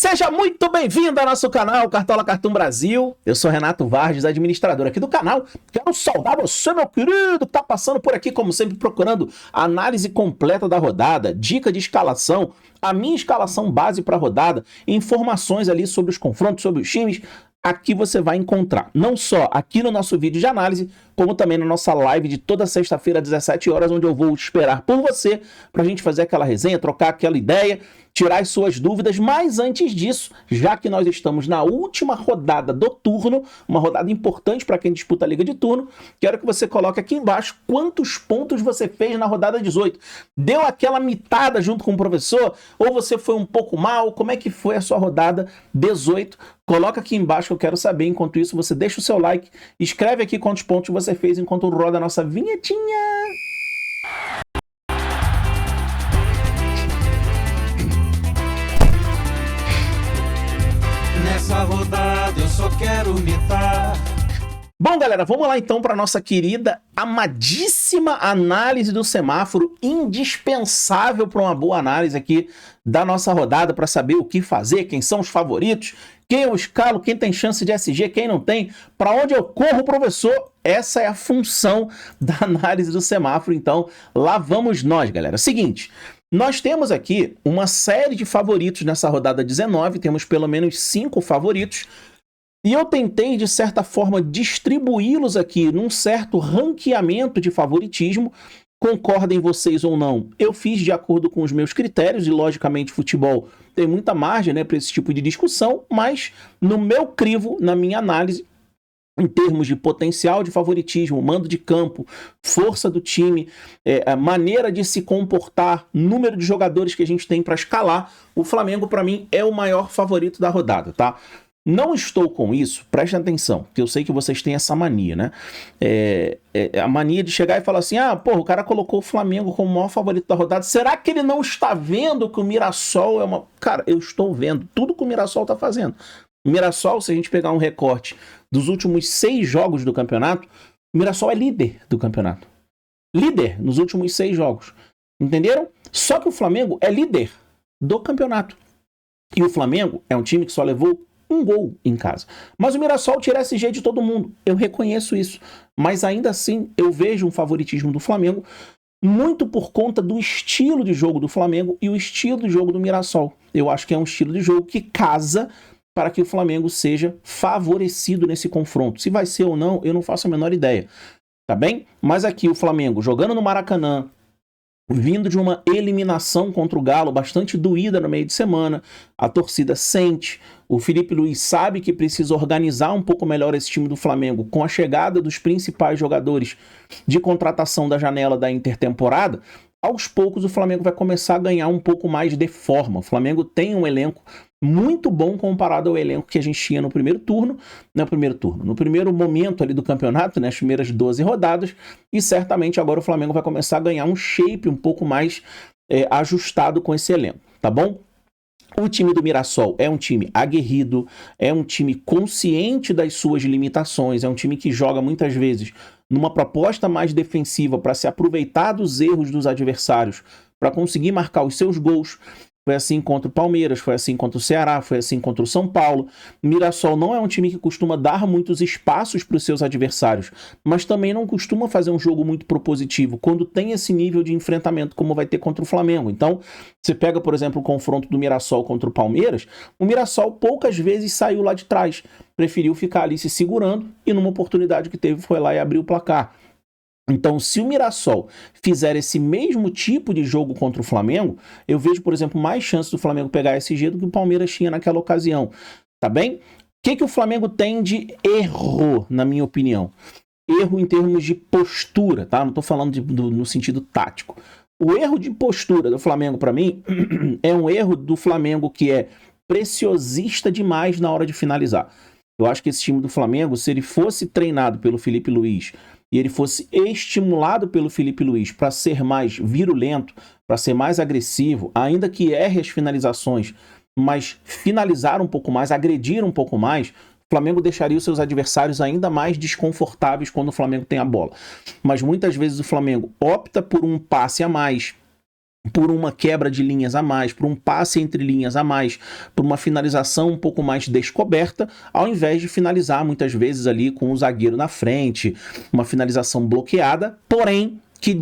Seja muito bem-vindo ao nosso canal Cartola Cartoon Brasil. Eu sou Renato Vargas, administrador aqui do canal. Quero saudar você, meu querido, que tá passando por aqui, como sempre, procurando a análise completa da rodada, dica de escalação, a minha escalação base para a rodada, informações ali sobre os confrontos, sobre os times. Aqui você vai encontrar, não só aqui no nosso vídeo de análise, como também na nossa live de toda sexta-feira às 17 horas, onde eu vou esperar por você para a gente fazer aquela resenha, trocar aquela ideia, tirar as suas dúvidas. Mas antes disso, já que nós estamos na última rodada do turno, uma rodada importante para quem disputa a Liga de Turno, quero que você coloque aqui embaixo quantos pontos você fez na rodada 18. Deu aquela mitada junto com o professor? Ou você foi um pouco mal? Como é que foi a sua rodada 18? Coloca aqui embaixo que eu quero saber. Enquanto isso, você deixa o seu like, escreve aqui quantos pontos você fez enquanto roda a nossa vinhetinha. Nessa rodada eu só quero mitar. Bom, galera, vamos lá então para nossa querida, amadíssima análise do semáforo, indispensável para uma boa análise aqui da nossa rodada, para saber o que fazer, quem são os favoritos, quem eu escalo, quem tem chance de SG, quem não tem, para onde eu corro, professor. Essa é a função da análise do semáforo, então lá vamos nós, galera. Seguinte, nós temos aqui uma série de favoritos nessa rodada 19, temos pelo menos 5 favoritos, e eu tentei, de certa forma, distribuí-los aqui num certo ranqueamento de favoritismo. Concordem vocês ou não, eu fiz de acordo com os meus critérios, e logicamente futebol tem muita margem, né, para esse tipo de discussão, mas no meu crivo, na minha análise, em termos de potencial de favoritismo, mando de campo, força do time, a maneira de se comportar, número de jogadores que a gente tem para escalar, o Flamengo, para mim, é o maior favorito da rodada, tá? Não estou com isso, prestem atenção, porque eu sei que vocês têm essa mania, né? A mania de chegar e falar assim, o cara colocou o Flamengo como o maior favorito da rodada, será que ele não está vendo que o Mirassol é uma... Cara, eu estou vendo tudo que o Mirassol está fazendo. O Mirassol, se a gente pegar um recorte dos últimos 6 jogos do campeonato, o Mirassol é líder do campeonato. Líder nos últimos 6 jogos. Entenderam? Só que o Flamengo é líder do campeonato. E o Flamengo é um time que só levou 1 gol em casa. Mas o Mirassol tira SG de todo mundo. Eu reconheço isso. Mas ainda assim, eu vejo um favoritismo do Flamengo muito por conta do estilo de jogo do Flamengo e o estilo de jogo do Mirassol. Eu acho que é um estilo de jogo que casa para que o Flamengo seja favorecido nesse confronto. Se vai ser ou não, eu não faço a menor ideia. Tá bem? Mas aqui o Flamengo jogando no Maracanã, vindo de uma eliminação contra o Galo bastante doída no meio de semana, a torcida sente, o Felipe Luiz sabe que precisa organizar um pouco melhor esse time do Flamengo com a chegada dos principais jogadores de contratação da janela da intertemporada. Aos poucos o Flamengo vai começar a ganhar um pouco mais de forma. O Flamengo tem um elenco muito bom comparado ao elenco que a gente tinha no primeiro momento ali do campeonato, né, as primeiras 12 rodadas, e certamente agora o Flamengo vai começar a ganhar um shape um pouco mais ajustado com esse elenco, tá bom? O time do Mirassol é um time aguerrido, é um time consciente das suas limitações, é um time que joga muitas vezes numa proposta mais defensiva para se aproveitar dos erros dos adversários, para conseguir marcar os seus gols. Foi assim contra o Palmeiras, foi assim contra o Ceará, foi assim contra o São Paulo. O Mirassol não é um time que costuma dar muitos espaços para os seus adversários, mas também não costuma fazer um jogo muito propositivo quando tem esse nível de enfrentamento como vai ter contra o Flamengo. Então, você pega, por exemplo, o confronto do Mirassol contra o Palmeiras, o Mirassol poucas vezes saiu lá de trás, preferiu ficar ali se segurando e numa oportunidade que teve foi lá e abriu o placar. Então, se o Mirassol fizer esse mesmo tipo de jogo contra o Flamengo, eu vejo, por exemplo, mais chance do Flamengo pegar SG do que o Palmeiras tinha naquela ocasião, tá bem? O que o Flamengo tem de erro, na minha opinião? Erro em termos de postura, tá? Não tô falando no sentido tático. O erro de postura do Flamengo, para mim, é um erro do Flamengo que é preciosista demais na hora de finalizar. Eu acho que esse time do Flamengo, se ele fosse treinado pelo Felipe Luiz e ele fosse estimulado pelo Felipe Luiz para ser mais virulento, para ser mais agressivo, ainda que erre as finalizações, mas finalizar um pouco mais, agredir um pouco mais, o Flamengo deixaria os seus adversários ainda mais desconfortáveis quando o Flamengo tem a bola. Mas muitas vezes o Flamengo opta por um passe a mais, por uma quebra de linhas a mais, por um passe entre linhas a mais, por uma finalização um pouco mais descoberta, ao invés de finalizar muitas vezes ali com o zagueiro na frente, uma finalização bloqueada, porém que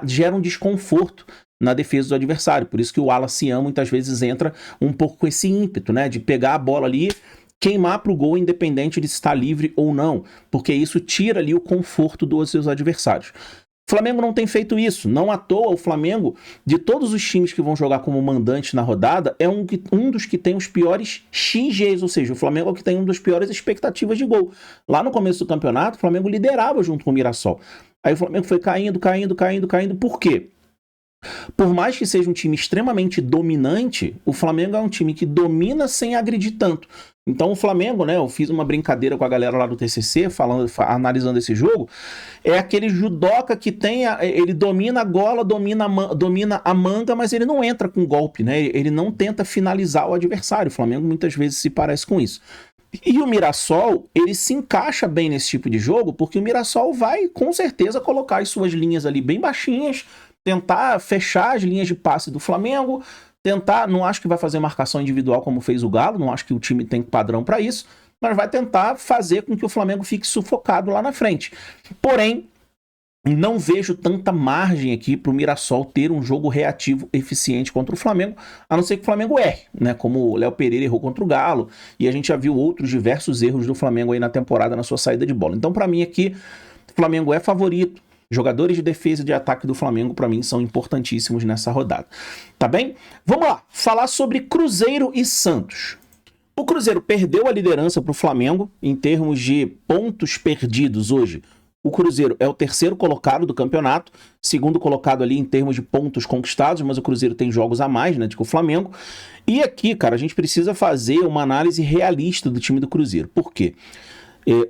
gera um desconforto na defesa do adversário. Por isso que o Wallace muitas vezes entra um pouco com esse ímpeto, né, de pegar a bola ali, queimar para o gol independente de estar livre ou não, porque isso tira ali o conforto dos seus adversários. O Flamengo não tem feito isso, não à toa o Flamengo, de todos os times que vão jogar como mandante na rodada, é um dos que tem os piores XGs, ou seja, o Flamengo é o que tem uma das piores expectativas de gol. Lá no começo do campeonato, o Flamengo liderava junto com o Mirassol. Aí o Flamengo foi caindo, por quê? Por mais que seja um time extremamente dominante, o Flamengo é um time que domina sem agredir tanto. Então o Flamengo, né, eu fiz uma brincadeira com a galera lá do TCC, analisando esse jogo, é aquele judoca que ele domina a gola, domina a manga, mas ele não entra com golpe, né? Ele não tenta finalizar o adversário. O Flamengo muitas vezes se parece com isso. E o Mirassol, ele se encaixa bem nesse tipo de jogo, porque o Mirassol vai, com certeza, colocar as suas linhas ali bem baixinhas, tentar fechar as linhas de passe do Flamengo, não acho que vai fazer marcação individual como fez o Galo, não acho que o time tem padrão para isso, mas vai tentar fazer com que o Flamengo fique sufocado lá na frente. Porém, não vejo tanta margem aqui para o Mirassol ter um jogo reativo eficiente contra o Flamengo, a não ser que o Flamengo erre, né? Como o Léo Pereira errou contra o Galo, e a gente já viu outros diversos erros do Flamengo aí na temporada na sua saída de bola. Então, para mim aqui, o Flamengo é favorito. Jogadores de defesa e de ataque do Flamengo, para mim, são importantíssimos nessa rodada. Tá bem? Vamos lá, falar sobre Cruzeiro e Santos. O Cruzeiro perdeu a liderança para o Flamengo em termos de pontos perdidos hoje. O Cruzeiro é o terceiro colocado do campeonato, segundo colocado ali em termos de pontos conquistados, mas o Cruzeiro tem jogos a mais, né, do que o Flamengo. E aqui, cara, a gente precisa fazer uma análise realista do time do Cruzeiro. Por quê?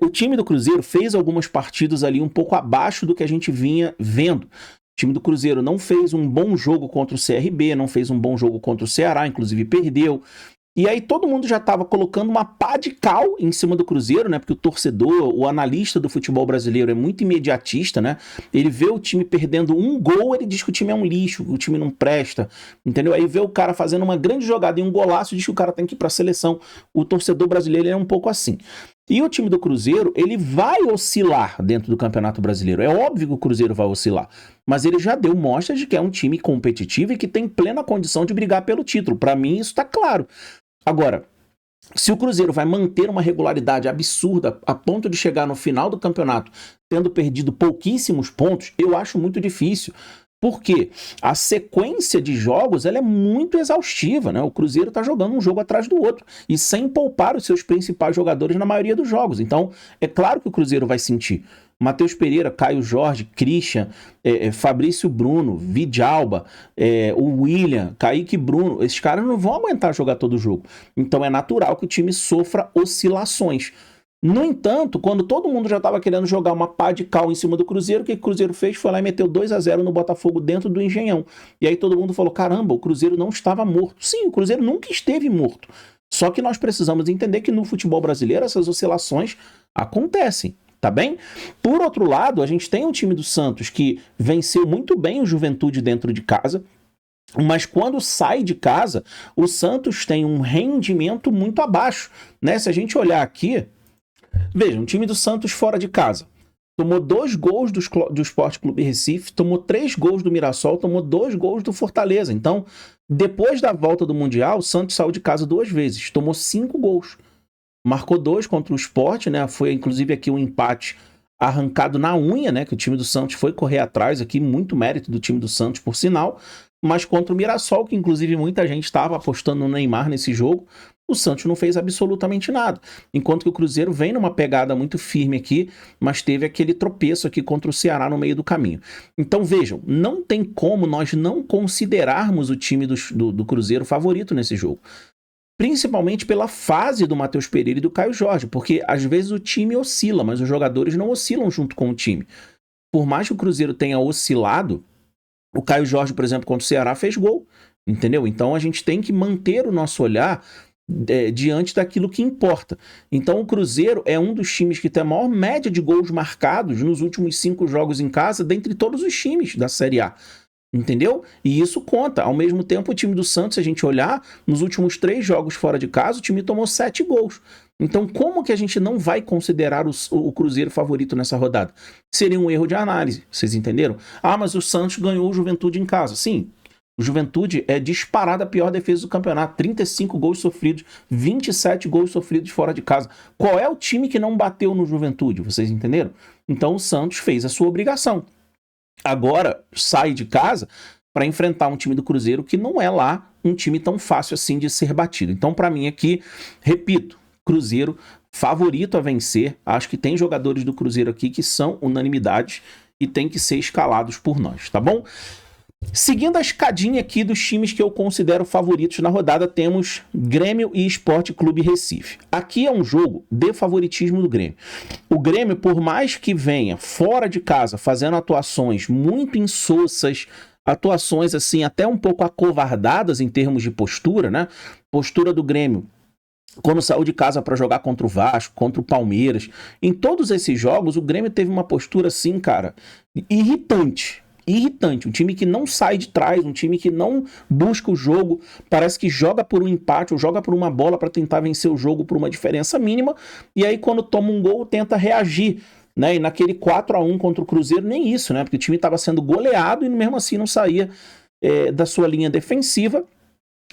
O time do Cruzeiro fez algumas partidas ali um pouco abaixo do que a gente vinha vendo. O time do Cruzeiro não fez um bom jogo contra o CRB, não fez um bom jogo contra o Ceará, inclusive perdeu. E aí todo mundo já estava colocando uma pá de cal em cima do Cruzeiro, né? Porque o torcedor, o analista do futebol brasileiro é muito imediatista, né? Ele vê o time perdendo um gol, ele diz que o time é um lixo, que o time não presta, entendeu? Aí vê o cara fazendo uma grande jogada e um golaço, diz que o cara tem que ir para a seleção. O torcedor brasileiro é um pouco assim. E o time do Cruzeiro, ele vai oscilar dentro do Campeonato Brasileiro. É óbvio que o Cruzeiro vai oscilar, mas ele já deu mostras de que é um time competitivo e que tem plena condição de brigar pelo título. Para mim, isso está claro. Agora, se o Cruzeiro vai manter uma regularidade absurda a ponto de chegar no final do campeonato tendo perdido pouquíssimos pontos, eu acho muito difícil. Porque a sequência de jogos ela é muito exaustiva, né? O Cruzeiro está jogando um jogo atrás do outro e sem poupar os seus principais jogadores na maioria dos jogos. Então, é claro que o Cruzeiro vai sentir. Matheus Pereira, Caio Jorge, Christian, Fabrício Bruno, Vidalba, o William, Kaique Bruno, esses caras não vão aguentar jogar todo o jogo. Então é natural que o time sofra oscilações. No entanto, quando todo mundo já estava querendo jogar uma pá de cal em cima do Cruzeiro, o que o Cruzeiro fez? Foi lá e meteu 2-0 no Botafogo dentro do Engenhão. E aí todo mundo falou, caramba, o Cruzeiro não estava morto. Sim, o Cruzeiro nunca esteve morto. Só que nós precisamos entender que no futebol brasileiro essas oscilações acontecem. Tá bem? Por outro lado, a gente tem um time do Santos que venceu muito bem o Juventude dentro de casa, mas quando sai de casa, o Santos tem um rendimento muito abaixo, né? Se a gente olhar aqui, veja, um time do Santos fora de casa tomou 2 gols do Sport Clube Recife, tomou 3 gols do Mirassol, tomou 2 gols do Fortaleza. Então, depois da volta do Mundial, o Santos saiu de casa 2 vezes, tomou 5 gols. Marcou 2 contra o Sport, né? Foi inclusive aqui um empate arrancado na unha, né? Que o time do Santos foi correr atrás aqui, muito mérito do time do Santos, por sinal. Mas contra o Mirassol, que inclusive muita gente estava apostando no Neymar nesse jogo, o Santos não fez absolutamente nada. Enquanto que o Cruzeiro vem numa pegada muito firme aqui, mas teve aquele tropeço aqui contra o Ceará no meio do caminho. Então vejam, não tem como nós não considerarmos o time do Cruzeiro favorito nesse jogo. Principalmente pela fase do Matheus Pereira e do Caio Jorge, porque às vezes o time oscila, mas os jogadores não oscilam junto com o time. Por mais que o Cruzeiro tenha oscilado, o Caio Jorge, por exemplo, contra o Ceará fez gol, entendeu? Então a gente tem que manter o nosso olhar diante daquilo que importa. Então o Cruzeiro é um dos times que tem a maior média de gols marcados nos últimos 5 jogos em casa, dentre todos os times da Série A. Entendeu? E isso conta. Ao mesmo tempo, o time do Santos, se a gente olhar, nos últimos 3 jogos fora de casa, o time tomou 7 gols. Então, como que a gente não vai considerar o Cruzeiro favorito nessa rodada? Seria um erro de análise, vocês entenderam? Ah, mas o Santos ganhou o Juventude em casa. Sim, o Juventude é disparada a pior defesa do campeonato. 35 gols sofridos, 27 gols sofridos fora de casa. Qual é o time que não bateu no Juventude? Vocês entenderam? Então, o Santos fez a sua obrigação. Agora sai de casa para enfrentar um time do Cruzeiro que não é lá um time tão fácil assim de ser batido. Então, para mim aqui, repito, Cruzeiro favorito a vencer. Acho que tem jogadores do Cruzeiro aqui que são unanimidades e tem que ser escalados por nós, tá bom? Seguindo a escadinha aqui dos times que eu considero favoritos na rodada, temos Grêmio e Sport Clube Recife. Aqui é um jogo de favoritismo do Grêmio. O Grêmio, por mais que venha fora de casa fazendo atuações muito insossas, atuações assim até um pouco acovardadas em termos de postura, né? Postura do Grêmio quando saiu de casa para jogar contra o Vasco, contra o Palmeiras. Em todos esses jogos, o Grêmio teve uma postura assim, cara, irritante. Um time que não sai de trás, um time que não busca o jogo, parece que joga por um empate ou joga por uma bola para tentar vencer o jogo por uma diferença mínima, e aí quando toma um gol tenta reagir, né? E naquele 4-1 contra o Cruzeiro nem isso, né? Porque o time estava sendo goleado e mesmo assim não saía da sua linha defensiva.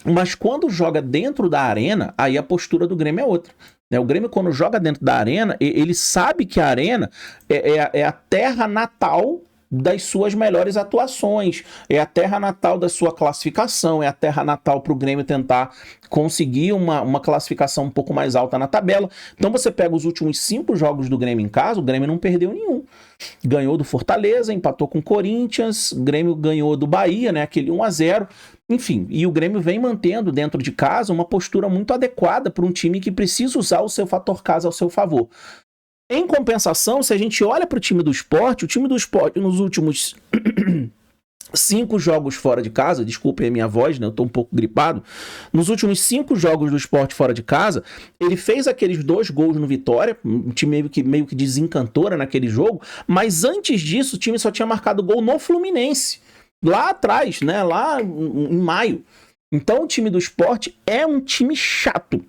Mas quando joga dentro da arena, aí a postura do Grêmio é outra. O Grêmio, quando joga dentro da arena, ele sabe que a arena é a terra natal das suas melhores atuações, é a terra natal da sua classificação, é a terra natal para o Grêmio tentar conseguir uma classificação um pouco mais alta na tabela. Então você pega os últimos 5 jogos do Grêmio em casa, o Grêmio não perdeu nenhum. Ganhou do Fortaleza, empatou com o Corinthians, o Grêmio ganhou do Bahia, né, aquele 1-0. Enfim, e o Grêmio vem mantendo dentro de casa uma postura muito adequada para um time que precisa usar o seu fator casa ao seu favor. Em compensação, se a gente olha para o time do Sport, nos últimos 5 jogos fora de casa, desculpem a minha voz, né, eu estou um pouco gripado, nos últimos 5 jogos do Sport fora de casa, ele fez aqueles 2 gols no Vitória, um time meio que desencantou naquele jogo, mas antes disso o time só tinha marcado gol no Fluminense, lá atrás, né, lá em maio. Então o time do Sport é um time chato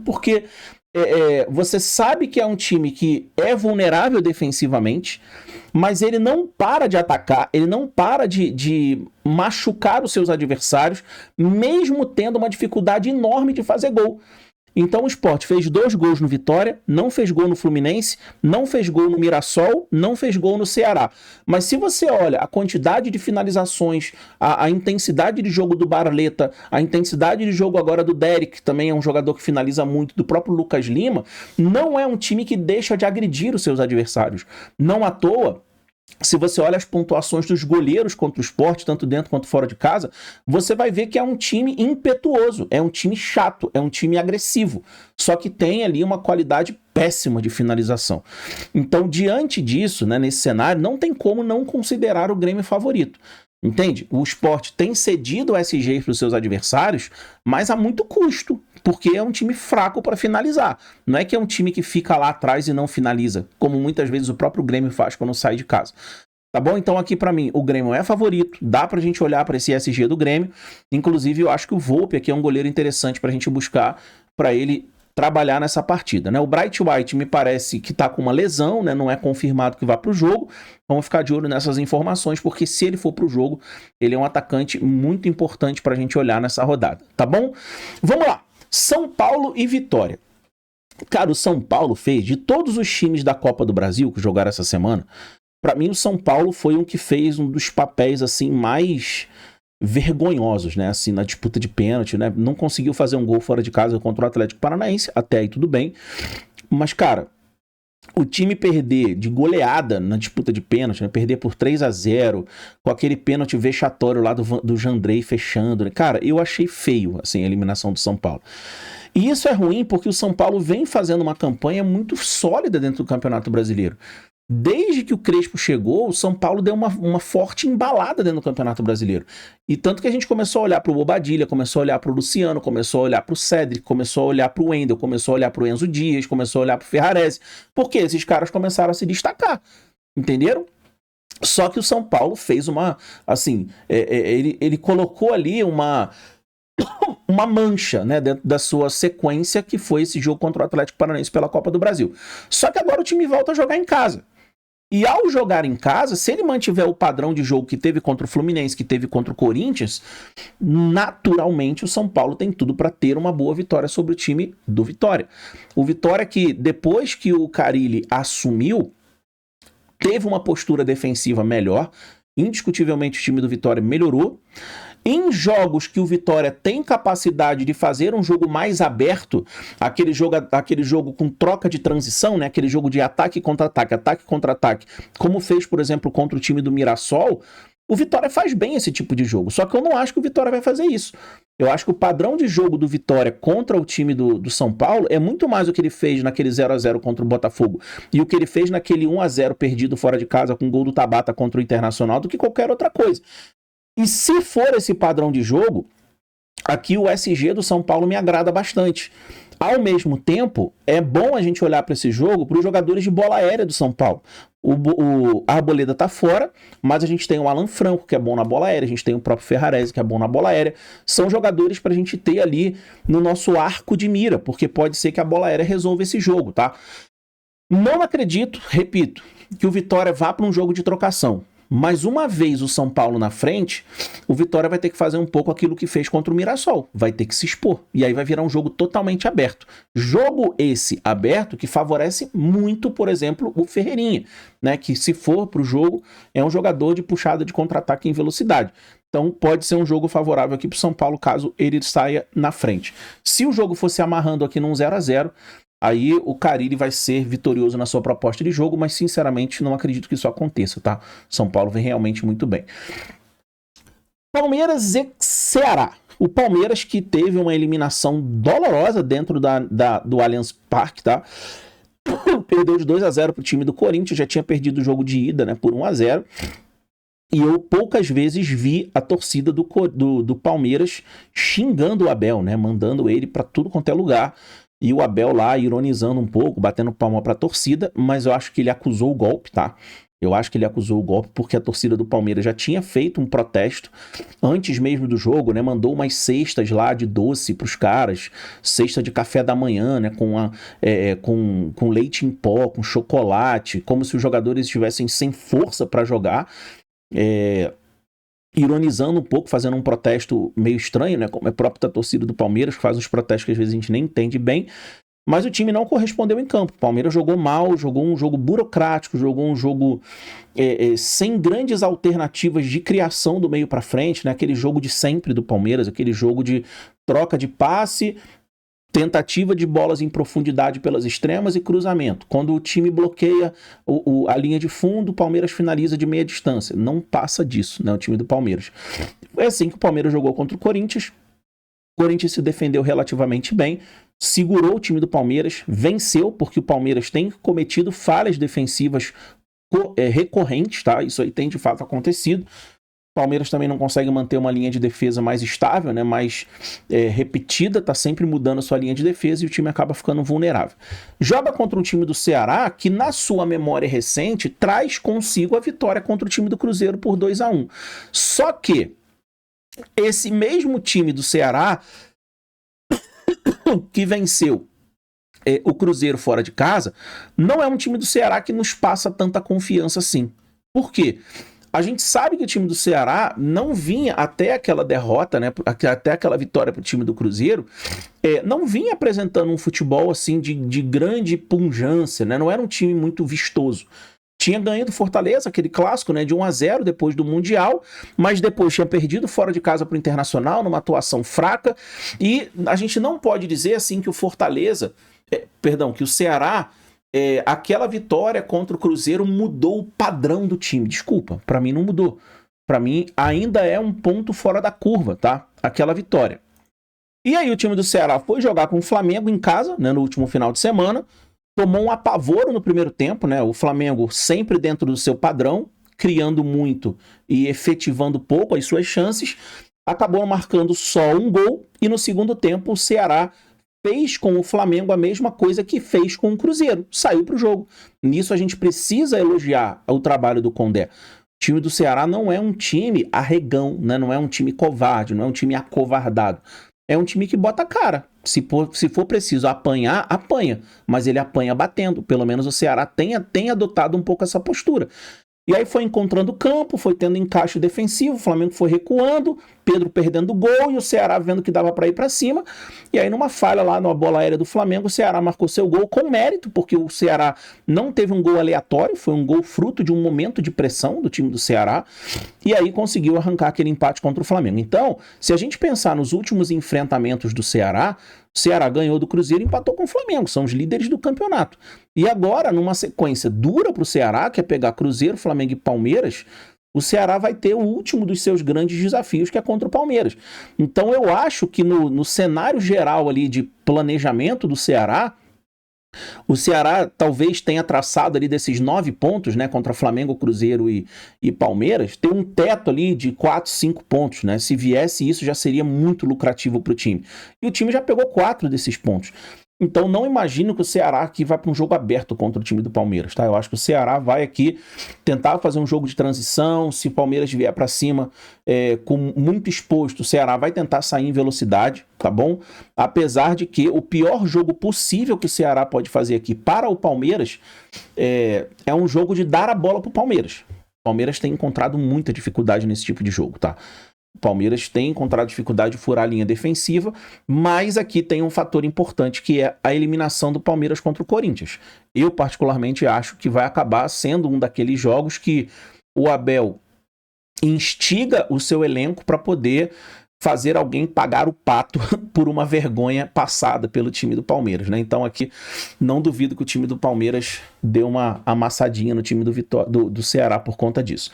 porque você sabe que é um time que é vulnerável defensivamente, mas ele não para de atacar, ele não para de machucar os seus adversários, mesmo tendo uma dificuldade enorme de fazer gol. Então o Sport fez 2 gols no Vitória, não fez gol no Fluminense, não fez gol no Mirassol, não fez gol no Ceará. Mas se você olha a quantidade de finalizações, a intensidade de jogo do Barleta, a intensidade de jogo agora do Derek, que também é um jogador que finaliza muito, do próprio Lucas Lima, não é um time que deixa de agredir os seus adversários. Não à toa, se você olha as pontuações dos goleiros contra o Sport, tanto dentro quanto fora de casa, você vai ver que é um time impetuoso, é um time chato, é um time agressivo, só que tem ali uma qualidade péssima de finalização. Então, diante disso, né, nesse cenário, não tem como não considerar o Grêmio favorito. Entende? O Sport tem cedido o SG para os seus adversários, mas a muito custo, porque é um time fraco para finalizar. Não é que é um time que fica lá atrás e não finaliza, como muitas vezes o próprio Grêmio faz quando sai de casa. Tá bom? Então aqui para mim o Grêmio é favorito, dá pra gente olhar para esse SG do Grêmio. Inclusive eu acho que o Volpe aqui é um goleiro interessante pra gente buscar, para ele trabalhar nessa partida, né? O Bright White me parece que tá com uma lesão, né? Não é confirmado que vá pro jogo. Vamos ficar de olho nessas informações, porque se ele for pro jogo, ele é um atacante muito importante pra gente olhar nessa rodada, tá bom? Vamos lá. São Paulo e Vitória. Cara, o São Paulo fez, de todos os times da Copa do Brasil que jogaram essa semana, pra mim o São Paulo foi um que fez um dos papéis assim mais vergonhosos, né, assim, na disputa de pênalti, né, não conseguiu fazer um gol fora de casa contra o Atlético Paranaense, até aí tudo bem, mas cara, o time perder de goleada na disputa de pênalti, né, perder por 3-0, com aquele pênalti vexatório lá do Jandrei fechando, né, cara, eu achei feio, assim, a eliminação do São Paulo. E isso é ruim porque o São Paulo vem fazendo uma campanha muito sólida dentro do Campeonato Brasileiro. Desde que o Crespo chegou, o São Paulo deu uma forte embalada dentro do Campeonato Brasileiro. E tanto que a gente começou a olhar para o Bobadilha, começou a olhar para o Luciano, começou a olhar para o Cédric, começou a olhar para o Wendel, começou a olhar para o Enzo Dias, começou a olhar para o Ferrarese. Porque esses caras começaram a se destacar. Entenderam? Só que o São Paulo fez uma, assim, ele colocou ali uma mancha, né, dentro da sua sequência, que foi esse jogo contra o Atlético Paranaense pela Copa do Brasil. Só que agora o time volta a jogar em casa. E ao jogar em casa, se ele mantiver o padrão de jogo que teve contra o Fluminense, que teve contra o Corinthians, naturalmente o São Paulo tem tudo para ter uma boa vitória sobre o time do Vitória. O Vitória que, depois que o Carille assumiu, teve uma postura defensiva melhor. Indiscutivelmente o time do Vitória melhorou. Em jogos que o Vitória tem capacidade de fazer um jogo mais aberto, aquele jogo com troca de transição, né? Aquele jogo de ataque contra ataque, como fez, por exemplo, contra o time do Mirassol, o Vitória faz bem esse tipo de jogo. Só que eu não acho que o Vitória vai fazer isso. Eu acho que o padrão de jogo do Vitória contra o time do São Paulo é muito mais o que ele fez naquele 0x0 contra o Botafogo e o que ele fez naquele 1x0 perdido fora de casa com o gol do Tabata contra o Internacional do que qualquer outra coisa. E se for esse padrão de jogo, aqui o SG do São Paulo me agrada bastante. Ao mesmo tempo, é bom a gente olhar para esse jogo para os jogadores de bola aérea do São Paulo. O Arboleda tá fora, mas a gente tem o Alan Franco, que é bom na bola aérea, a gente tem o próprio Ferrarese, que é bom na bola aérea. São jogadores para a gente ter ali no nosso arco de mira, porque pode ser que a bola aérea resolva esse jogo, tá? Não acredito, repito, que o Vitória vá para um jogo de trocação. Mas uma vez o São Paulo na frente, o Vitória vai ter que fazer um pouco aquilo que fez contra o Mirassol. Vai ter que se expor. E aí vai virar um jogo totalmente aberto. Jogo esse aberto que favorece muito, por exemplo, o Ferreirinha, né? Que se for para o jogo, é um jogador de puxada de contra-ataque em velocidade. Então pode ser um jogo favorável aqui para o São Paulo, caso ele saia na frente. Se o jogo fosse amarrando aqui num 0x0, aí o Carille vai ser vitorioso na sua proposta de jogo, mas sinceramente não acredito que isso aconteça, tá? São Paulo vem realmente muito bem. Palmeiras e Ceará. O Palmeiras que teve uma eliminação dolorosa dentro do Allianz Parque, tá? Perdeu de 2x0 pro time do Corinthians, já tinha perdido o jogo de ida, né, por 1x0. E eu poucas vezes vi a torcida do Palmeiras xingando o Abel, né? Mandando ele para tudo quanto é lugar. E o Abel lá ironizando um pouco, batendo palma pra torcida, mas eu acho que ele acusou o golpe, tá? Eu acho que ele acusou o golpe porque a torcida do Palmeiras já tinha feito um protesto antes mesmo do jogo, né? Mandou umas cestas lá de doce pros caras, cesta de café da manhã, né? Com leite em pó, com chocolate, como se os jogadores estivessem sem força para jogar. Ironizando um pouco, fazendo um protesto meio estranho, né? Como é próprio da torcida do Palmeiras, que faz uns protestos que às vezes a gente nem entende bem, mas o time não correspondeu em campo. O Palmeiras jogou mal, jogou um jogo burocrático, jogou um jogo sem grandes alternativas de criação do meio para frente, né? Aquele jogo de sempre do Palmeiras, aquele jogo de troca de passe, tentativa de bolas em profundidade pelas extremas e cruzamento. Quando o time bloqueia a linha de fundo, o Palmeiras finaliza de meia distância. Não passa disso, né, o time do Palmeiras. Foi assim que o Palmeiras jogou contra o Corinthians. O Corinthians se defendeu relativamente bem, segurou o time do Palmeiras, venceu, porque o Palmeiras tem cometido falhas defensivas recorrentes, tá? Isso aí tem de fato acontecido. Palmeiras também não consegue manter uma linha de defesa mais estável, né, mais repetida, tá sempre mudando a sua linha de defesa e o time acaba ficando vulnerável. Joga contra um time do Ceará que, na sua memória recente, traz consigo a vitória contra o time do Cruzeiro por 2x1. Só que esse mesmo time do Ceará que venceu o Cruzeiro fora de casa, não é um time do Ceará que nos passa tanta confiança assim. Por quê? A gente sabe que o time do Ceará não vinha até aquela derrota, né, até aquela vitória para o time do Cruzeiro, não vinha apresentando um futebol assim de grande pujança, né, não era um time muito vistoso. Tinha ganho do Fortaleza, aquele clássico, né, de 1x0 depois do Mundial, mas depois tinha perdido fora de casa para o Internacional, numa atuação fraca, e a gente não pode dizer assim que o Fortaleza, que o Ceará, aquela vitória contra o Cruzeiro mudou o padrão do time. Desculpa, para mim não mudou. Para mim ainda é um ponto fora da curva, tá? Aquela vitória. E aí o time do Ceará foi jogar com o Flamengo em casa, né, no último final de semana, tomou um apavoro no primeiro tempo, né? O Flamengo sempre dentro do seu padrão, criando muito e efetivando pouco as suas chances, acabou marcando só um gol e no segundo tempo o Ceará fez com o Flamengo a mesma coisa que fez com o Cruzeiro, saiu para o jogo. Nisso a gente precisa elogiar o trabalho do Condé. O time do Ceará não é um time arregão, né? Não é um time covarde, não é um time acovardado. É um time que bota a cara. Se for preciso apanhar, apanha. Mas ele apanha batendo. Pelo menos o Ceará tem adotado um pouco essa postura. E aí foi encontrando campo, foi tendo encaixe defensivo, o Flamengo foi recuando, Pedro perdendo o gol e o Ceará vendo que dava para ir para cima. E aí numa falha lá na bola aérea do Flamengo, o Ceará marcou seu gol com mérito, porque o Ceará não teve um gol aleatório, foi um gol fruto de um momento de pressão do time do Ceará, e aí conseguiu arrancar aquele empate contra o Flamengo. Então, se a gente pensar nos últimos enfrentamentos do Ceará, o Ceará ganhou do Cruzeiro e empatou com o Flamengo, são os líderes do campeonato. E agora, numa sequência dura para o Ceará, que é pegar Cruzeiro, Flamengo e Palmeiras, o Ceará vai ter o último dos seus grandes desafios, que é contra o Palmeiras. Então eu acho que no cenário geral ali de planejamento do Ceará, o Ceará talvez tenha traçado ali desses 9 pontos, né, contra Flamengo, Cruzeiro e Palmeiras, ter um teto ali de 4, 5 pontos, né? Se viesse isso, já seria muito lucrativo para o time. E o time já pegou 4 desses pontos. Então não imagino que o Ceará aqui vai para um jogo aberto contra o time do Palmeiras, tá? Eu acho que o Ceará vai aqui tentar fazer um jogo de transição. Se o Palmeiras vier para cima com muito exposto, o Ceará vai tentar sair em velocidade, tá bom? Apesar de que o pior jogo possível que o Ceará pode fazer aqui para o Palmeiras é um jogo de dar a bola para o Palmeiras. O Palmeiras tem encontrado muita dificuldade nesse tipo de jogo, tá? O Palmeiras tem encontrado dificuldade de furar a linha defensiva, mas aqui tem um fator importante, que é a eliminação do Palmeiras contra o Corinthians. Eu, particularmente, acho que vai acabar sendo um daqueles jogos que o Abel instiga o seu elenco para poder fazer alguém pagar o pato por uma vergonha passada pelo time do Palmeiras, né? Então aqui não duvido que o time do Palmeiras dê uma amassadinha no time do Ceará por conta disso.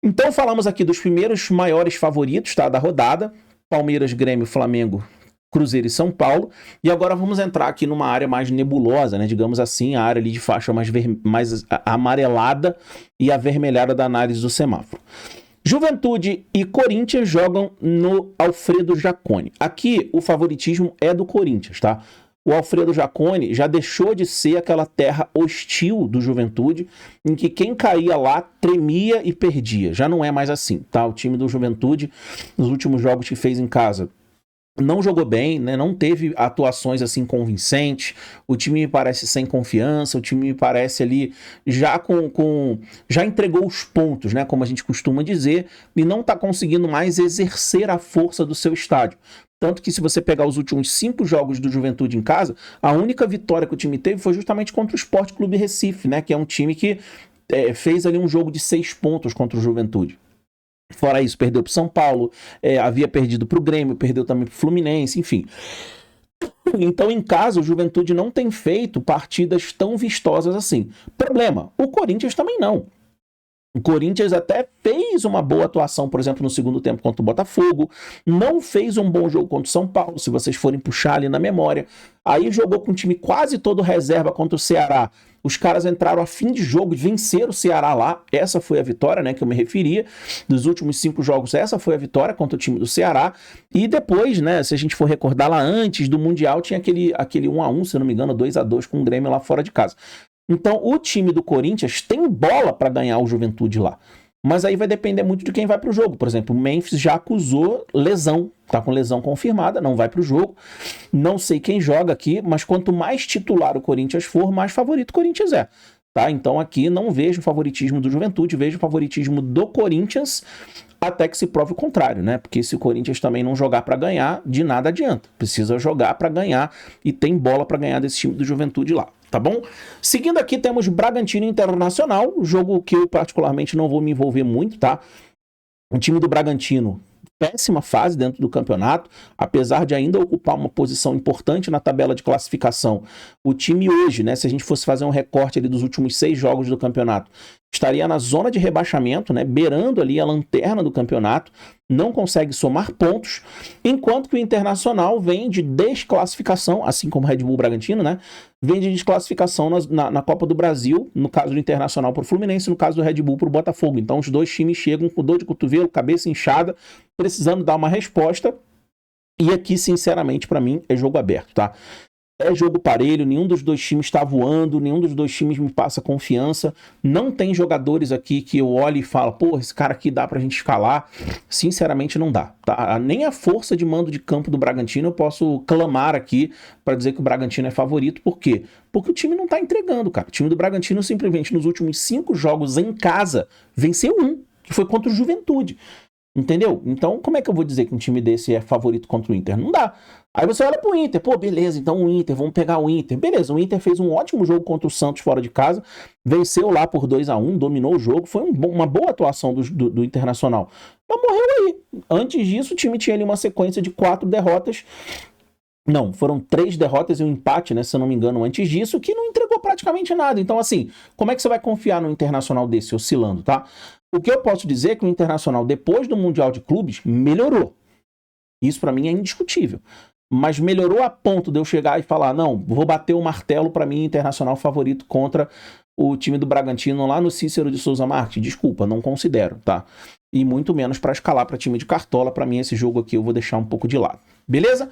Então falamos aqui dos primeiros maiores favoritos, tá, da rodada: Palmeiras, Grêmio, Flamengo, Cruzeiro e São Paulo. E agora vamos entrar aqui numa área mais nebulosa, né, digamos assim, a área ali de faixa mais amarelada e avermelhada da análise do semáforo. Juventude e Corinthians jogam no Alfredo Jaconi. Aqui o favoritismo é do Corinthians, tá? O Alfredo Jaconi já deixou de ser aquela terra hostil do Juventude, em que quem caía lá tremia e perdia. Já não é mais assim, tá? O time do Juventude, nos últimos jogos que fez em casa, não jogou bem, né? Não teve atuações assim convincentes. O time me parece sem confiança, o time me parece ali já já entregou os pontos, né? Como a gente costuma dizer, e não está conseguindo mais exercer a força do seu estádio. Tanto que se você pegar os últimos 5 jogos do Juventude em casa, a única vitória que o time teve foi justamente contra o Sport Clube Recife, né? Que é um time que fez ali um jogo de 6 pontos contra o Juventude. Fora isso, perdeu para o São Paulo, havia perdido para o Grêmio, perdeu também para o Fluminense, enfim. Então, em casa, o Juventude não tem feito partidas tão vistosas assim. Problema, o Corinthians também não. O Corinthians até fez uma boa atuação, por exemplo, no segundo tempo contra o Botafogo, não fez um bom jogo contra o São Paulo, se vocês forem puxar ali na memória. Aí jogou com um time quase todo reserva contra o Ceará. Os caras entraram a fim de jogo e venceram o Ceará lá. Essa foi a vitória, né, que eu me referia. Dos últimos 5 jogos, essa foi a vitória contra o time do Ceará. E depois, né, se a gente for recordar lá antes do Mundial, tinha aquele 1-1, se eu não me engano, 2-2 com o Grêmio lá fora de casa. Então, o time do Corinthians tem bola para ganhar o Juventude lá. Mas aí vai depender muito de quem vai para o jogo. Por exemplo, o Memphis já acusou lesão. Está com lesão confirmada, não vai para o jogo. Não sei quem joga aqui, mas quanto mais titular o Corinthians for, mais favorito o Corinthians é. Tá? Então aqui não vejo favoritismo do Juventude, vejo favoritismo do Corinthians, até que se prove o contrário, né? Porque se o Corinthians também não jogar para ganhar, de nada adianta. Precisa jogar para ganhar e tem bola para ganhar desse time do Juventude lá. Tá bom? Seguindo aqui temos Bragantino Internacional, jogo que eu particularmente não vou me envolver muito, tá? O time do Bragantino, péssima fase dentro do campeonato, apesar de ainda ocupar uma posição importante na tabela de classificação. O time hoje, né, se a gente fosse fazer um recorte ali dos últimos 6 jogos do campeonato, estaria na zona de rebaixamento, né, beirando ali a lanterna do campeonato, não consegue somar pontos, enquanto que o Internacional vem de desclassificação, assim como o Red Bull Bragantino, né, vem de desclassificação na Copa do Brasil, no caso do Internacional para o Fluminense, no caso do Red Bull para o Botafogo. Então os dois times chegam com dor de cotovelo, cabeça inchada, precisando dar uma resposta, e aqui, sinceramente, para mim, é jogo aberto, tá? É jogo parelho, nenhum dos dois times está voando, nenhum dos dois times me passa confiança. Não tem jogadores aqui que eu olho e falo, pô, esse cara aqui dá pra gente escalar. Sinceramente, não dá. Tá? Nem a força de mando de campo do Bragantino eu posso clamar aqui para dizer que o Bragantino é favorito. Por quê? Porque o time não tá entregando, cara. O time do Bragantino simplesmente nos últimos 5 jogos em casa venceu um, que foi contra o Juventude. Entendeu? Então, como é que eu vou dizer que um time desse é favorito contra o Inter? Não dá. Aí você olha pro Inter, pô, beleza, então o Inter, vamos pegar o Inter. Beleza, o Inter fez um ótimo jogo contra o Santos fora de casa, venceu lá por 2-1, dominou o jogo, foi uma boa atuação do Internacional. Mas morreu aí. Antes disso, o time tinha ali uma sequência de 4 derrotas. Não, foram 3 derrotas e um empate, né, se eu não me engano, antes disso, que não entregou praticamente nada. Então, assim, como é que você vai confiar no Internacional desse oscilando, tá? O que eu posso dizer é que o Internacional, depois do Mundial de Clubes, melhorou. Isso pra mim é indiscutível. Mas melhorou a ponto de eu chegar e falar, não, vou bater o martelo pra mim, Internacional favorito contra o time do Bragantino lá no Cícero de Souza Marques. Desculpa, não considero, tá? E muito menos pra escalar pra time de Cartola. Pra mim, esse jogo aqui eu vou deixar um pouco de lado. Beleza?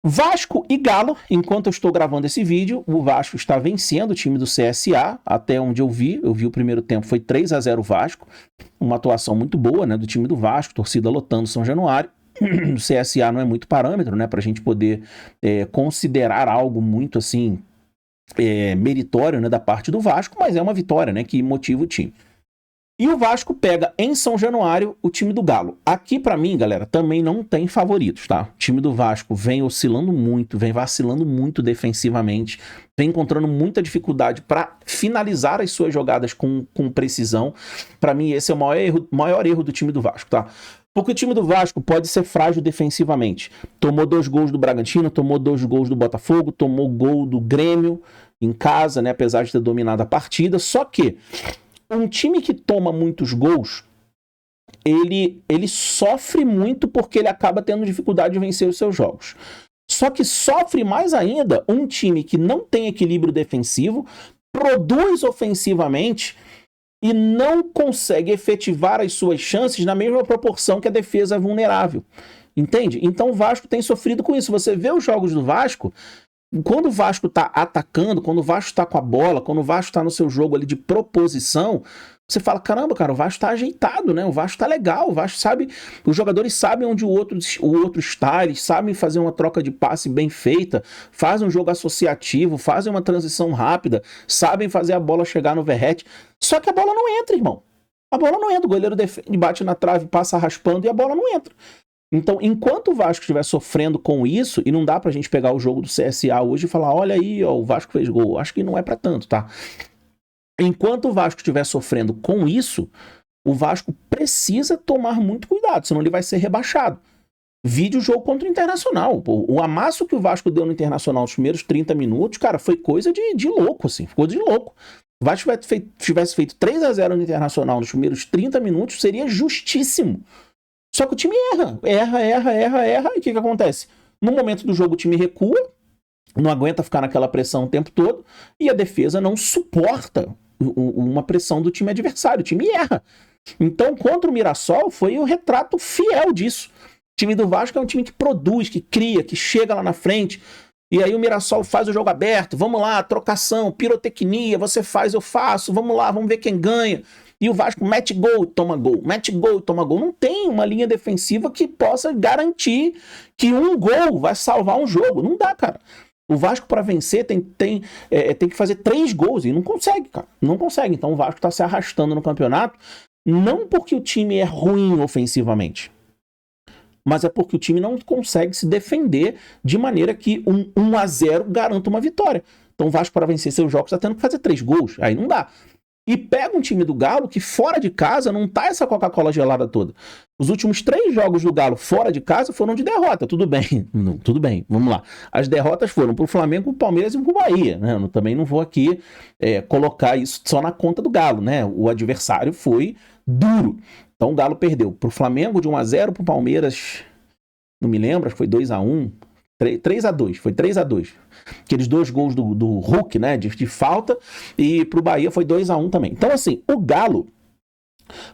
Vasco e Galo, enquanto eu estou gravando esse vídeo, o Vasco está vencendo o time do CSA, até onde eu vi o primeiro tempo, foi 3-0 Vasco, uma atuação muito boa, né, do time do Vasco, torcida lotando São Januário. O CSA não é muito parâmetro, né, para a gente poder considerar algo muito assim meritório, né, da parte do Vasco, mas é uma vitória, né, que motiva o time. E o Vasco pega em São Januário o time do Galo. Aqui, pra mim, galera, também não tem favoritos, tá? O time do Vasco vem oscilando muito, vem vacilando muito defensivamente, vem encontrando muita dificuldade para finalizar as suas jogadas com precisão. Pra mim, esse é o maior erro do time do Vasco, tá? Porque o time do Vasco pode ser frágil defensivamente. Tomou 2 gols do Bragantino, tomou 2 gols do Botafogo, tomou gol do Grêmio em casa, né? Apesar de ter dominado a partida. Só que um time que toma muitos gols, ele sofre muito porque ele acaba tendo dificuldade de vencer os seus jogos. Só que sofre mais ainda um time que não tem equilíbrio defensivo, produz ofensivamente e não consegue efetivar as suas chances na mesma proporção que a defesa é vulnerável. Entende? Então o Vasco tem sofrido com isso. Você vê os jogos do Vasco, quando o Vasco tá atacando, quando o Vasco tá com a bola, quando o Vasco tá no seu jogo ali de proposição, você fala, caramba, cara, o Vasco tá ajeitado, né? O Vasco tá legal, o Vasco sabe, os jogadores sabem onde o outro está, eles sabem fazer uma troca de passe bem feita, fazem um jogo associativo, fazem uma transição rápida, sabem fazer a bola chegar no Verratti, só que a bola não entra, irmão. A bola não entra, o goleiro defende, bate na trave, passa raspando e a bola não entra. Então, enquanto o Vasco estiver sofrendo com isso, e não dá pra gente pegar o jogo do CSA hoje e falar, olha aí, ó, o Vasco fez gol. Acho que não é pra tanto, tá? Enquanto o Vasco estiver sofrendo com isso, o Vasco precisa tomar muito cuidado, senão ele vai ser rebaixado. Vide o jogo contra o Internacional. O amasso que o Vasco deu no Internacional nos primeiros 30 minutos, cara, foi coisa de louco, assim. Coisa de louco. O Vasco tivesse feito 3-0 no Internacional nos primeiros 30 minutos, seria justíssimo. Só que o time erra, e o que acontece? No momento do jogo o time recua, não aguenta ficar naquela pressão o tempo todo, e a defesa não suporta uma pressão do time adversário, o time erra. Então, contra o Mirassol, foi o retrato fiel disso. O time do Vasco é um time que produz, que cria, que chega lá na frente, e aí o Mirassol faz o jogo aberto, vamos lá, trocação, pirotecnia, você faz, eu faço, vamos lá, vamos ver quem ganha. E o Vasco mete gol, toma gol, mete gol, toma gol. Não tem uma linha defensiva que possa garantir que um gol vai salvar um jogo. Não dá, cara. O Vasco, para vencer, tem que fazer 3 gols e não consegue, cara. Não consegue. Então o Vasco tá se arrastando no campeonato, não porque o time é ruim ofensivamente, mas é porque o time não consegue se defender de maneira que um 1-0 garanta uma vitória. Então o Vasco, para vencer seus jogos, tá tendo que fazer 3 gols. Aí não dá. E pega um time do Galo que fora de casa não tá essa Coca-Cola gelada toda. Os últimos 3 jogos do Galo fora de casa foram de derrota. Tudo bem, tudo bem, vamos lá. As derrotas foram pro Flamengo, pro Palmeiras e pro Bahia, né? Eu também não vou aqui colocar isso só na conta do Galo, né? O adversário foi duro. Então o Galo perdeu pro Flamengo de 1-0, pro Palmeiras, não me lembro, acho que foi 2-1. 3-2, foi 3-2. Aqueles 2 gols do Hulk, né, de falta, e pro Bahia foi 2-1 também. Então, assim, o Galo,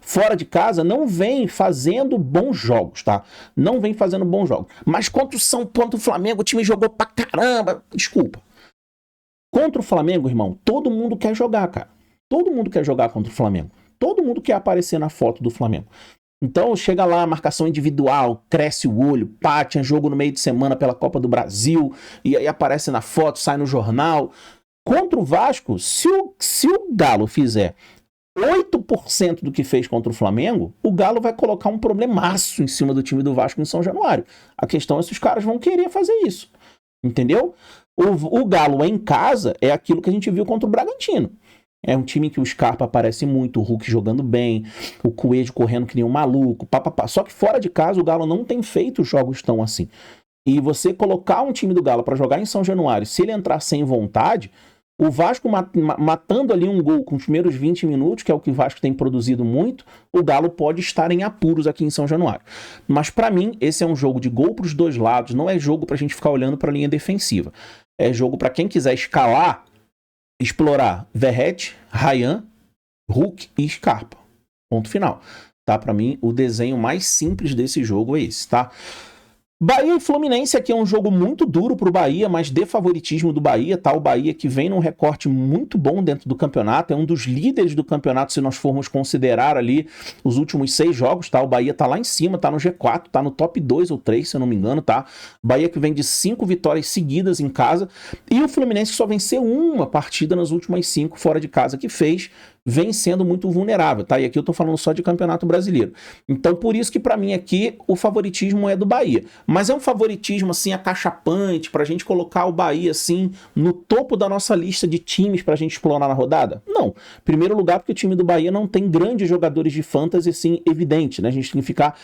fora de casa, não vem fazendo bons jogos, tá? Não vem fazendo bons jogos. Mas contra o Flamengo, o time jogou pra caramba. Desculpa. Contra o Flamengo, irmão, todo mundo quer jogar, cara. Todo mundo quer jogar contra o Flamengo. Todo mundo quer aparecer na foto do Flamengo. Então, chega lá, marcação individual, cresce o olho, pá, tinha jogo no meio de semana pela Copa do Brasil, e aí aparece na foto, sai no jornal. Contra o Vasco, se o Galo fizer 8% do que fez contra o Flamengo, o Galo vai colocar um problemaço em cima do time do Vasco em São Januário. A questão é se os caras vão querer fazer isso. Entendeu? O Galo em casa é aquilo que a gente viu contra o Bragantino. É um time que o Scarpa aparece muito, o Hulk jogando bem, o Coelho correndo que nem um maluco, papapá. Só que fora de casa o Galo não tem feito jogos tão assim. E você colocar um time do Galo para jogar em São Januário, se ele entrar sem vontade, o Vasco matando ali um gol com os primeiros 20 minutos, que é o que o Vasco tem produzido muito, o Galo pode estar em apuros aqui em São Januário. Mas para mim, esse é um jogo de gol para os dois lados, não é jogo para a gente ficar olhando para a linha defensiva. É jogo para quem quiser escalar, explorar Verratti, Ryan, Hulk e Scarpa. Ponto final. Tá? Para mim, o desenho mais simples desse jogo é esse, tá? Bahia e Fluminense aqui é um jogo muito duro pro Bahia, mas de favoritismo do Bahia, tá? O Bahia que vem num recorte muito bom dentro do campeonato, é um dos líderes do campeonato se nós formos considerar ali os últimos 6 jogos, tá? O Bahia tá lá em cima, tá no G4, tá no top 2 ou 3, se eu não me engano, tá? Bahia que vem de 5 vitórias seguidas em casa, e o Fluminense que só venceu uma partida nas últimas 5 fora de casa que fez, vem sendo muito vulnerável, tá? E aqui eu tô falando só de Campeonato Brasileiro. Então, por isso que pra mim aqui o favoritismo é do Bahia. Mas é um favoritismo, assim, acachapante, pra gente colocar o Bahia, assim, no topo da nossa lista de times pra gente explorar na rodada? Não. Primeiro lugar, porque o time do Bahia não tem grandes jogadores de fantasy, assim, evidente, né? A gente tem que ficar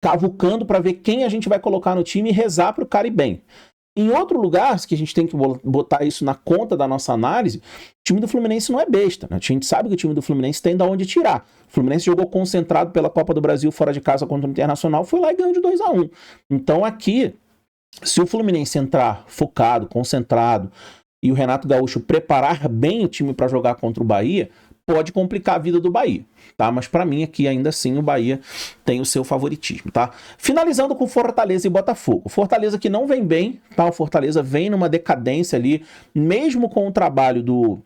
cavucando pra ver quem a gente vai colocar no time e rezar pro cara ir bem. Em outro lugar, que a gente tem que botar isso na conta da nossa análise, o time do Fluminense não é besta, né? A gente sabe que o time do Fluminense tem de onde tirar. O Fluminense jogou concentrado pela Copa do Brasil fora de casa contra o Internacional, foi lá e ganhou de 2-1. Então aqui, se o Fluminense entrar focado, concentrado, e o Renato Gaúcho preparar bem o time para jogar contra o Bahia, pode complicar a vida do Bahia, tá? Mas para mim aqui ainda assim o Bahia tem o seu favoritismo, tá? Finalizando com Fortaleza e Botafogo. Fortaleza que não vem bem, tá? O Fortaleza vem numa decadência ali, mesmo com o trabalho do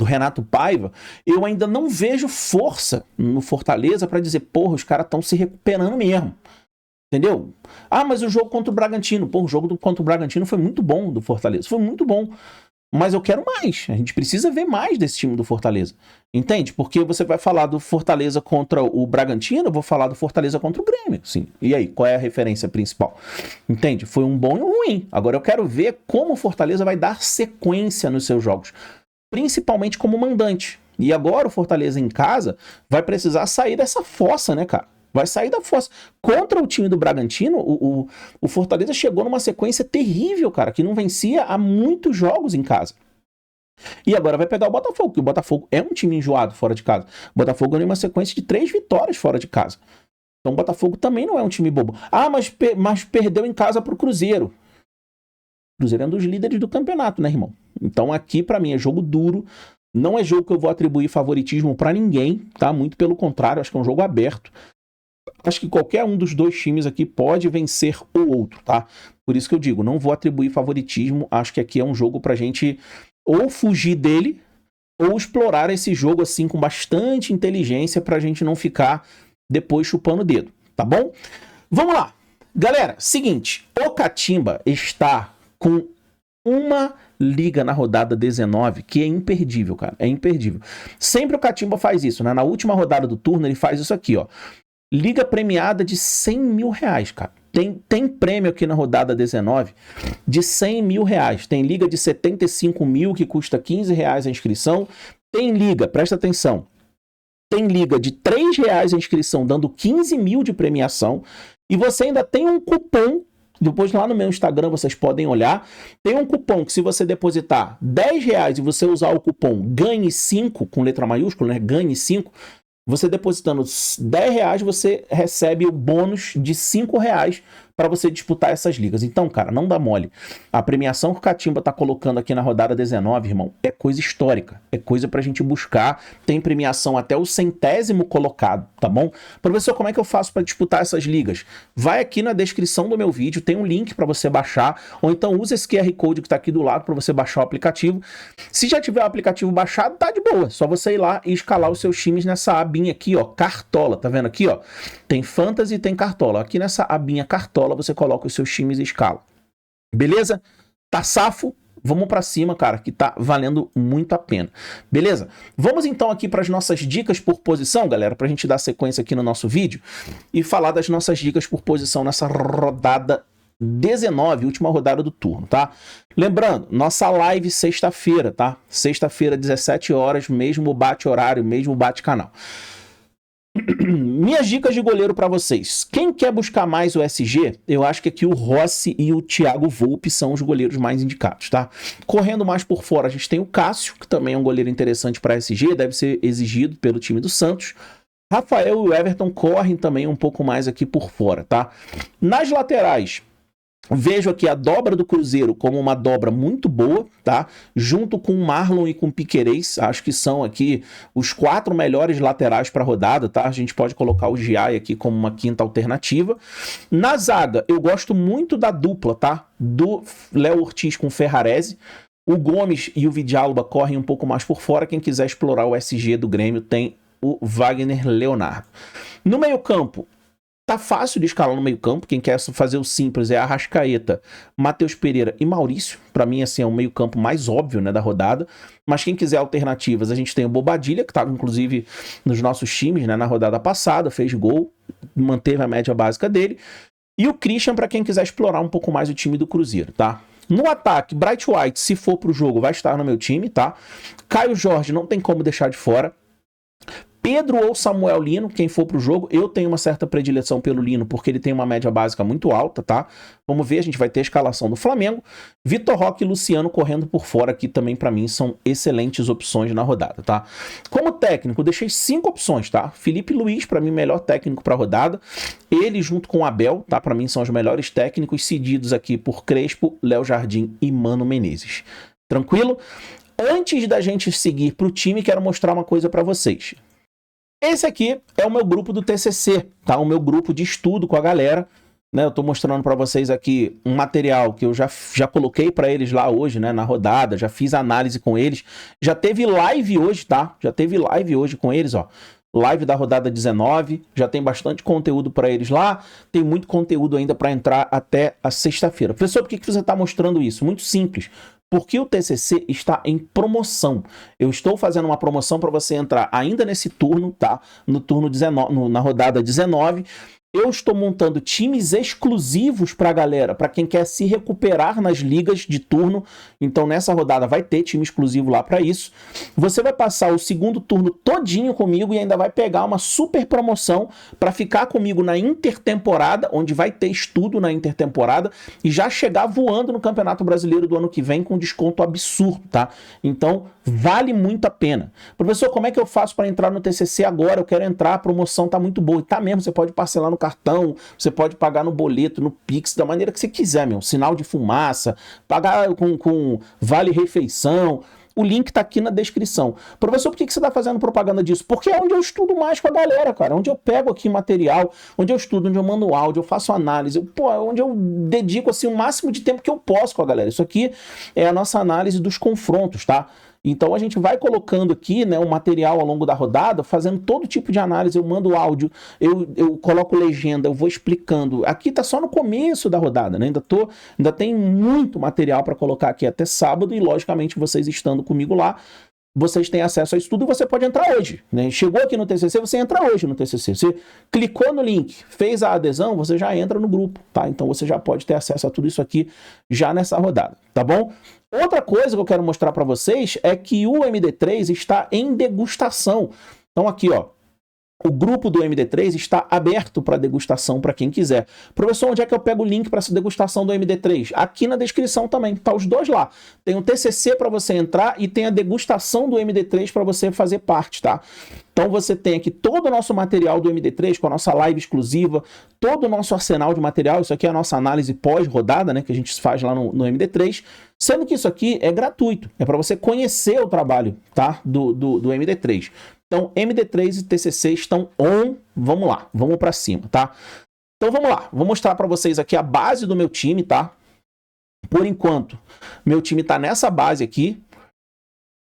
Renato Paiva, eu ainda não vejo força no Fortaleza para dizer, porra, os caras estão se recuperando mesmo. Entendeu? Ah, mas o jogo contra o Bragantino, pô, o jogo contra o Bragantino foi muito bom do Fortaleza, foi muito bom. Mas eu quero mais. A gente precisa ver mais desse time do Fortaleza. Entende? Porque você vai falar do Fortaleza contra o Bragantino, eu vou falar do Fortaleza contra o Grêmio. Sim. E aí, qual é a referência principal? Entende? Foi um bom e um ruim. Agora eu quero ver como o Fortaleza vai dar sequência nos seus jogos. Principalmente como mandante. E agora o Fortaleza em casa vai precisar sair dessa fossa, né, cara? Vai sair da fossa. Contra o time do Bragantino, o Fortaleza chegou numa sequência terrível, cara, que não vencia há muitos jogos em casa. E agora vai pegar o Botafogo, porque o Botafogo é um time enjoado fora de casa. O Botafogo ganhou uma sequência de 3 vitórias fora de casa. Então o Botafogo também não é um time bobo. Ah, mas perdeu em casa pro Cruzeiro. O Cruzeiro é um dos líderes do campeonato, né, irmão? Então aqui, pra mim, é jogo duro. Não é jogo que eu vou atribuir favoritismo pra ninguém, tá? Muito pelo contrário, acho que é um jogo aberto. Acho que qualquer um dos dois times aqui pode vencer o outro, tá? Por isso que eu digo, não vou atribuir favoritismo. Acho que aqui é um jogo pra gente ou fugir dele ou explorar esse jogo assim com bastante inteligência pra gente não ficar depois chupando o dedo, tá bom? Vamos lá. Galera, seguinte, o Catimba está com uma liga na rodada 19 que é imperdível, cara. É imperdível. Sempre o Catimba faz isso, né? Na última rodada do turno ele faz isso aqui, ó. Liga premiada de 100 mil reais, cara. Tem prêmio aqui na rodada 19 de 100 mil reais. Tem liga de 75 mil que custa 15 reais a inscrição. Tem liga, presta atenção, tem liga de 3 reais a inscrição, dando 15 mil de premiação. E você ainda tem um cupom, depois lá no meu Instagram vocês podem olhar. Tem um cupom que se você depositar 10 reais e você usar o cupom GANHE5, com letra maiúscula, né? GANHE5, você depositando 10 reais, você recebe o bônus de 5 reais para você disputar essas ligas. Então, cara, não dá mole. A premiação que o Catimba tá colocando aqui na rodada 19, irmão, é coisa histórica. É coisa pra gente buscar. Tem premiação até o 100º colocado, tá bom? Professor, como é que eu faço para disputar essas ligas? Vai aqui na descrição do meu vídeo, tem um link para você baixar, ou então usa esse QR Code que tá aqui do lado para você baixar o aplicativo. Se já tiver o aplicativo baixado, tá de boa. Só você ir lá e escalar os seus times nessa abinha aqui, ó, Cartola. Tá vendo aqui, ó? Tem Fantasy e tem Cartola. Aqui nessa abinha Cartola você coloca os seus times e escala. Beleza? Tá safo? Vamos pra cima, cara, que tá valendo muito a pena. Beleza? Vamos então aqui para as nossas dicas por posição, galera, pra gente dar sequência aqui no nosso vídeo e falar das nossas dicas por posição nessa rodada 19, última rodada do turno, tá? Lembrando, nossa live sexta-feira, tá? Sexta-feira, 17 horas, mesmo bate-horário, mesmo bate-canal. Minhas dicas de goleiro para vocês. Quem quer buscar mais o SG, eu acho que aqui o Rossi e o Thiago Volpe são os goleiros mais indicados, tá? Correndo mais por fora, a gente tem o Cássio, que também é um goleiro interessante para SG, deve ser exigido pelo time do Santos. Rafael e o Everton correm também um pouco mais aqui por fora, tá? Nas laterais, vejo aqui a dobra do Cruzeiro como uma dobra muito boa, tá? Junto com o Marlon e com o Piquerez, acho que são aqui os 4 melhores laterais para a rodada, tá? A gente pode colocar o Giai aqui como uma quinta alternativa. Na zaga, eu gosto muito da dupla, tá? Do Léo Ortiz com o Ferrarese. O Gomes e o Vidalba correm um pouco mais por fora. Quem quiser explorar o SG do Grêmio tem o Wagner Leonardo. No meio-campo, tá fácil de escalar no meio-campo. Quem quer fazer o simples é Arrascaeta, Matheus Pereira e Maurício. Para mim, assim, é o meio-campo mais óbvio, né, da rodada. Mas quem quiser alternativas, a gente tem o Bobadilha, que estava inclusive nos nossos times, né, na rodada passada, fez gol, manteve a média básica dele. E o Christian, para quem quiser explorar um pouco mais o time do Cruzeiro, tá? No ataque, Bright White, se for pro jogo, vai estar no meu time, tá? Caio Jorge, não tem como deixar de fora. Pedro ou Samuel Lino, quem for pro jogo, eu tenho uma certa predileção pelo Lino, porque ele tem uma média básica muito alta, tá? Vamos ver, a gente vai ter a escalação do Flamengo. Vitor Roque e Luciano correndo por fora aqui também, pra mim, são excelentes opções na rodada, tá? Como técnico, deixei 5 opções, tá? Felipe Luiz, pra mim, melhor técnico pra rodada. Ele junto com o Abel, tá? Pra mim, são os melhores técnicos, cedidos aqui por Crespo, Léo Jardim e Mano Menezes. Tranquilo? Antes da gente seguir pro time, quero mostrar uma coisa pra vocês. Esse aqui é o meu grupo do TCC, tá? O meu grupo de estudo com a galera, né? Eu tô mostrando para vocês aqui um material que eu já coloquei para eles lá hoje, né? Na rodada, já fiz análise com eles. Já teve live hoje, tá? Já teve live hoje com eles, ó. Live da rodada 19, já tem bastante conteúdo para eles lá, tem muito conteúdo ainda para entrar até a sexta-feira. Professor, por que você está mostrando isso? Muito simples. Porque o TCC está em promoção. Eu estou fazendo uma promoção para você entrar ainda nesse turno, tá? No turno 19, na rodada 19. Eu estou montando times exclusivos para a galera, para quem quer se recuperar nas ligas de turno. Então nessa rodada vai ter time exclusivo lá para isso. Você vai passar o segundo turno todinho comigo e ainda vai pegar uma super promoção para ficar comigo na intertemporada, onde vai ter estudo na intertemporada e já chegar voando no Campeonato Brasileiro do ano que vem com desconto absurdo, tá? Então vale muito a pena. Professor, como é que eu faço para entrar no TCC agora? Eu quero entrar, a promoção tá muito boa. E tá mesmo, você pode parcelar no cartão, você pode pagar no boleto, no Pix, da maneira que você quiser, meu. Sinal de fumaça, pagar com vale-refeição. O link tá aqui na descrição. Professor, por que você tá fazendo propaganda disso? Porque é onde eu estudo mais com a galera, cara. Onde eu pego aqui material, onde eu estudo, onde eu mando áudio, eu faço análise. Onde eu dedico assim, o máximo de tempo que eu posso com a galera. Isso aqui é a nossa análise dos confrontos, tá? Então a gente vai colocando aqui, né, o material ao longo da rodada, fazendo todo tipo de análise. Eu mando áudio, eu coloco legenda, eu vou explicando. Aqui tá só no começo da rodada, né? Ainda tem muito material para colocar aqui até sábado e, logicamente, vocês estando comigo lá, vocês têm acesso a isso tudo e você pode entrar hoje, né? Chegou aqui no TCC, você entra hoje no TCC. Você clicou no link, fez a adesão, você já entra no grupo, tá? Então você já pode ter acesso a tudo isso aqui já nessa rodada, tá bom? Outra coisa que eu quero mostrar para vocês é que o MD3 está em degustação. Então aqui, ó, O grupo do MD3 está aberto para degustação para quem quiser. Professor, onde é que eu pego o link para essa degustação do MD3? Aqui na descrição também, tá os dois lá. Tem um TCC para você entrar e tem a degustação do MD3 para você fazer parte, tá? Então você tem aqui todo o nosso material do MD3 com a nossa live exclusiva, todo o nosso arsenal de material. Isso aqui é a nossa análise pós-rodada, né, que a gente faz lá no MD3, sendo que isso aqui é gratuito, é para você conhecer o trabalho, tá, do MD3. Então, MD3 e TCC estão on. Vamos lá, vamos para cima, tá? Então, vamos lá. Vou mostrar para vocês aqui a base do meu time, tá? Por enquanto, meu time tá nessa base aqui.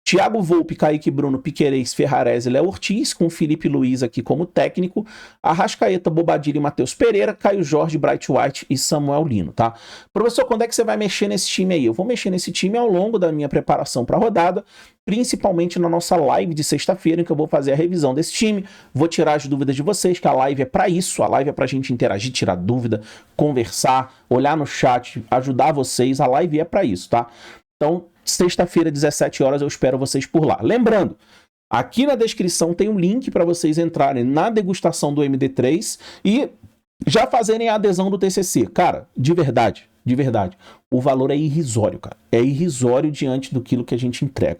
Thiago Volpe, Kaique Bruno, Piquerez, Ferrarese, Léo Ortiz, com Felipe Luiz aqui como técnico, Arrascaeta, Bobadilha e Matheus Pereira, Caio Jorge, Bright White e Samuel Lino, tá? Professor, quando é que você vai mexer nesse time aí? Eu vou mexer nesse time ao longo da minha preparação para a rodada, principalmente na nossa live de sexta-feira, em que eu vou fazer a revisão desse time, vou tirar as dúvidas de vocês, que a live é para isso, a live é para a gente interagir, tirar dúvida, conversar, olhar no chat, ajudar vocês, a live é para isso, tá? Então, sexta-feira, 17 horas, eu espero vocês por lá. Lembrando, aqui na descrição tem um link para vocês entrarem na degustação do MD3 e já fazerem a adesão do TCC. Cara, de verdade, o valor é irrisório, cara. É irrisório diante do que a gente entrega.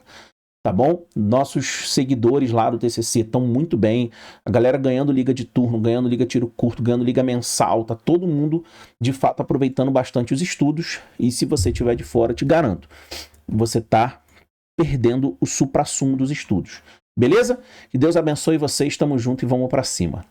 Tá bom? Nossos seguidores lá do TCC estão muito bem. A galera ganhando liga de turno, ganhando liga tiro curto, ganhando liga mensal. Tá todo mundo, de fato, aproveitando bastante os estudos. E se você estiver de fora, te garanto, você tá perdendo o suprassumo dos estudos. Beleza? Que Deus abençoe vocês. Tamo junto e vamos para cima.